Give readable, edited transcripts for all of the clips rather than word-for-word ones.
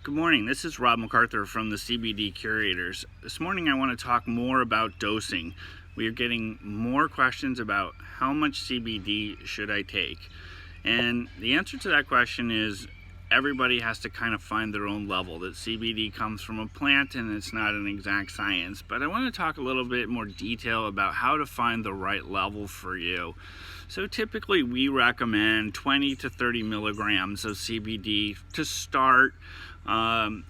Good morning, this is Rob MacArthur from the CBD Curators. This morning I want to talk more about dosing. We are getting more questions about how much CBD should I take? And the answer to that question is everybody has to kind of find their own level. That CBD comes from a plant and it's not an exact science. But I want to talk a little bit more detail about how to find the right level for you. So typically we recommend 20 to 30 milligrams of CBD to start.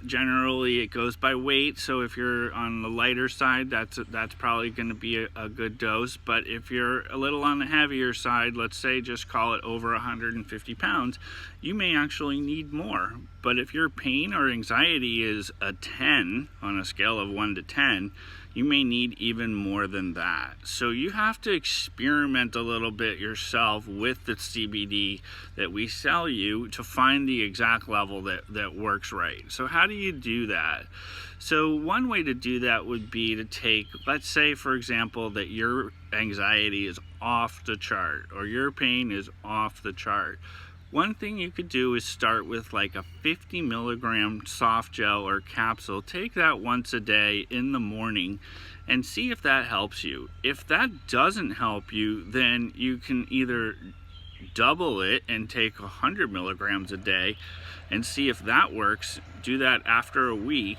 Generally it goes by weight, so if you're on the lighter side, that's probably going to be a good dose. But if you're a little on the heavier side, let's say just call it over 150 pounds, you may actually need more. But if your pain or anxiety is a 10 on a scale of 1 to 10, you may need even more than that. So you have to experiment a little bit yourself with the CBD that we sell you to find the exact level that works right. So how do you do that? So one way to do that would be to take, let's say for example, that your anxiety is off the chart or your pain is off the chart. One thing you could do is start with like a 50 milligram soft gel or capsule. Take that once a day in the morning and see if that helps you. If that doesn't help you, then you can either double it and take 100 milligrams a day and see if that works. Do that after a week.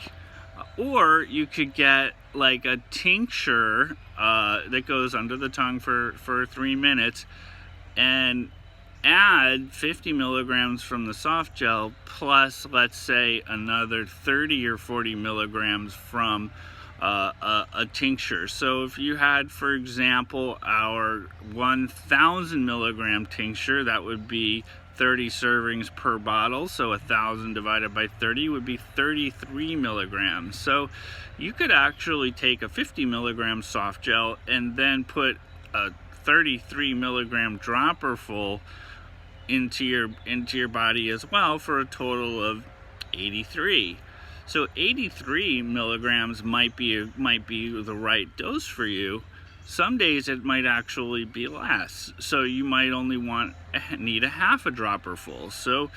Or you could get like a tincture that goes under the tongue for 3 minutes and add 50 milligrams from the soft gel plus, let's say, another 30 or 40 milligrams from a tincture. So if you had, for example, our 1,000 milligram tincture, that would be 30 servings per bottle, so 1,000 divided by 30 would be 33 milligrams. So you could actually take a 50 milligram soft gel and then put a 33 milligram dropper full into your body as well for a total of 83. So 83 milligrams might be the right dose for you. Some days it might actually be less, so you might only need a half a dropper full. So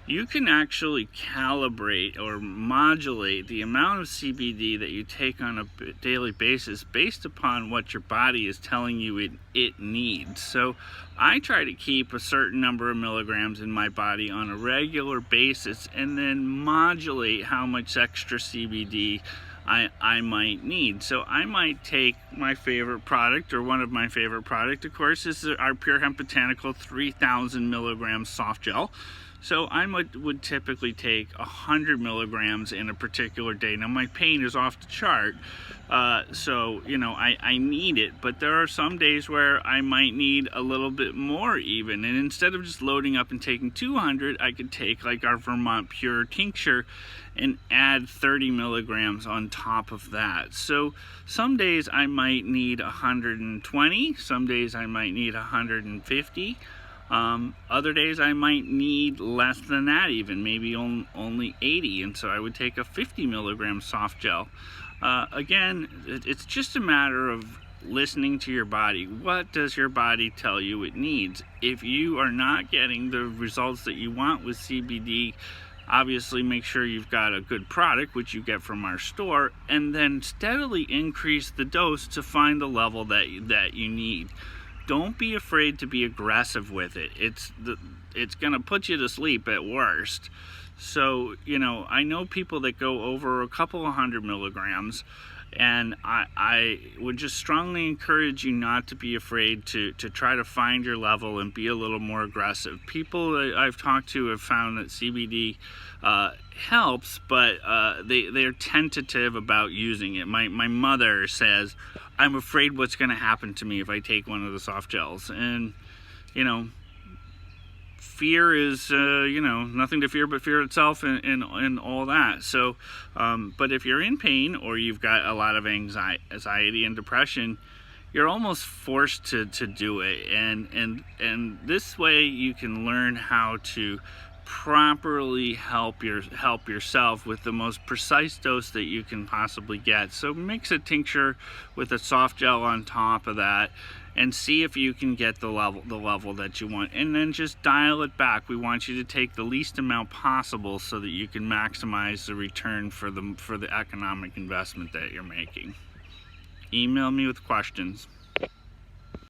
you can actually calibrate or modulate the amount of CBD that you take on a daily basis based upon what your body is telling you it needs. So I try to keep a certain number of milligrams in my body on a regular basis and then modulate how much extra CBD I might need. So I might take my favorite product, or one of my favorite product, of course, is our Pure Hemp Botanical 3,000 milligram soft gel. So I would typically take 100 milligrams in a particular day. Now my pain is off the chart, so you know I need it, but there are some days where I might need a little bit more even. And instead of just loading up and taking 200, I could take like our Vermont Pure tincture and add 30 milligrams on top of that. So some days I might need 120, some days I might need 150. Other days I might need less than that even, maybe only 80, and so I would take a 50 milligram soft gel. Again, it's just a matter of listening to your body. What does your body tell you it needs? If you are not getting the results that you want with CBD, obviously make sure you've got a good product, which you get from our store, and then steadily increase the dose to find the level that you need. Don't be afraid to be aggressive with it. It's going to put you to sleep at worst. So, you know, I know people that go over a couple of 100 milligrams, and I would just strongly encourage you not to be afraid to try to find your level and be a little more aggressive. People that I've talked to have found that CBD helps, but they're tentative about using it. My mother says, I'm afraid what's going to happen to me if I take one of the soft gels. And, you know, fear is, nothing to fear but fear itself and all that. So, but if you're in pain or you've got a lot of anxiety and depression, you're almost forced to do it. And this way you can learn how to properly help yourself with the most precise dose that you can possibly get. So mix a tincture with a soft gel on top of that and see if you can get the level that you want, and then just dial it back. We want you to take the least amount possible so that you can maximize the return for the economic investment that you're making. Email me with questions.